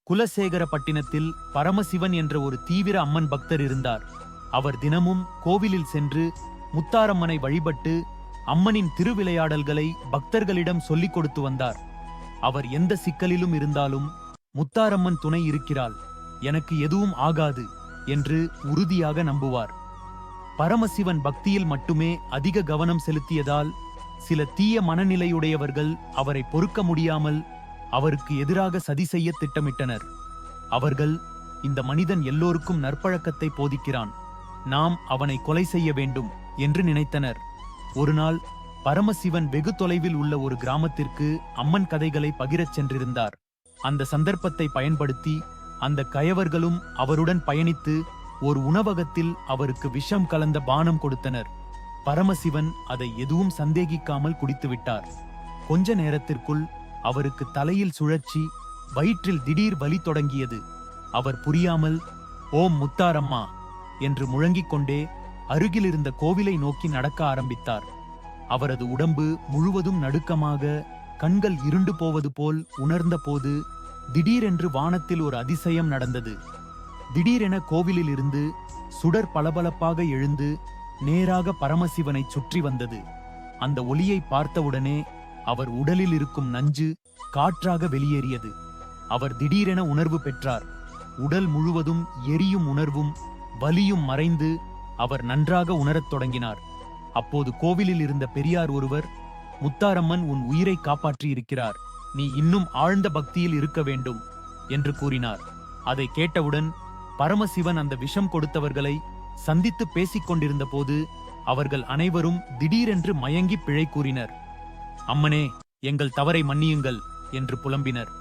குலசேகரப்பட்டினத்தில் பரமசிவன் என்ற ஒரு தீவிர அம்மன் பக்தர் இருந்தார். அவர் தினமும் கோவிலில் சென்று முத்தாரம்மனை வழிபட்டு அம்மனின் திருவிளையாடல்களை பக்தர்களிடம் சொல்லிக் கொடுத்து வந்தார். அவர் எந்த சிக்கலிலும் இருந்தாலும் முத்தாரம்மன் துணை இருக்கிறாள், எனக்கு எதுவும் ஆகாது என்று உறுதியாக நம்புவார். பரமசிவன் பக்தியில் மட்டுமே அதிக கவனம் செலுத்தியதால் சில தீய மனநிலையுடையவர்கள் அவரை பொறுக்க முடியாமல் அவருக்கு எதிராக சதி செய்ய திட்டமிட்டனர். அவர்கள், இந்த மனிதன் எல்லோருக்கும் நற்பழக்கத்தை போதிக்கிறான், நாம் அவனை கொலை செய்ய வேண்டும் என்று நினைத்தனர். ஒருநாள் பரமசிவன் வெகு தொலைவில் உள்ள ஒரு கிராமத்திற்கு அம்மன் கதைகளை பகிரச் சென்றிருந்தார். அந்த சந்தர்ப்பத்தை பயன்படுத்தி அந்த கயவர்களும் அவருடன் பயணித்து ஒரு உணவகத்தில் அவருக்கு விஷம் கலந்த பானம் கொடுத்தனர். பரமசிவன் அதை எதுவும் சந்தேகிக்காமல் குடித்துவிட்டார். கொஞ்ச நேரத்திற்குள் அவருக்கு தலையில் சுழற்சி, வயிற்றில் திடீர் வலி தொடங்கியது. அவர் புரியாமல் ஓம் முத்தாரம்மா என்று முழங்கிக் கொண்டே அருகிலிருந்த கோவிலை நோக்கி நடக்க ஆரம்பித்தார். அவரது உடம்பு முழுவதும் நடுக்கமாக, கண்கள் இருண்டு போவது போல் உணர்ந்த போது திடீரென்று வானத்தில் ஒரு அதிசயம் நடந்தது. திடீரென கோவிலில் இருந்து சுடர் பளபளப்பாக எழுந்து நேராக பரமசிவனை சுற்றி வந்தது. அந்த ஒளியை பார்த்தவுடனே அவர் உடலில் இருக்கும் நஞ்சு காற்றாக வெளியேறியது. அவர் திடீரென உணர்வு பெற்றார். உடல் முழுவதும் எரியும் உணர்வும் வலியும் மறைந்து அவர் நன்றாக உணரத் தொடங்கினார். அப்போது கோவிலில் இருந்த பெரியார் ஒருவர், முத்தாரம்மன் உன் உயிரை காப்பாற்றி இருக்கிறார், நீ இன்னும் ஆழ்ந்த பக்தியில் இருக்க வேண்டும் என்று கூறினார். அதை கேட்டவுடன் பரமசிவன் அந்த விஷம் கொடுத்தவர்களை சந்தித்து பேசிக் கொண்டிருந்த போது அவர்கள் அனைவரும் திடீரென்று மயங்கி பிழை கூறினர். அம்மனே, எங்கள் தவறை மன்னியுங்கள் என்று புலம்பினர்.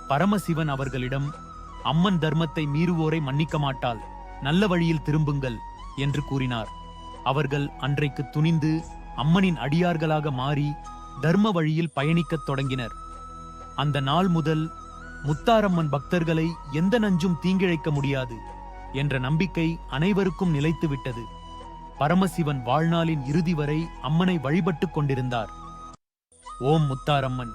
பரமசிவன் அவர்களிடம், அம்மன் தர்மத்தை மீறுவோரை மன்னிக்க மாட்டாள், நல்ல வழியில் திரும்புங்கள் என்று கூறினார். அவர்கள் அன்றைக்கு துணிந்து அம்மனின் அடியார்களாக மாறி தர்ம வழியில் பயணிக்கத் தொடங்கினர். அந்த நாள் முதல் முத்தாரம்மன் பக்தர்களை எந்த நஞ்சும் தீங்கிழைக்க முடியாது என்ற நம்பிக்கை அனைவருக்கும் நிலைத்துவிட்டது. பரமசிவன் வாழ்நாளின் இறுதி வரை அம்மனை வழிபட்டுக் கொண்டிருந்தார். ஓம் முத்தாரம்மன்.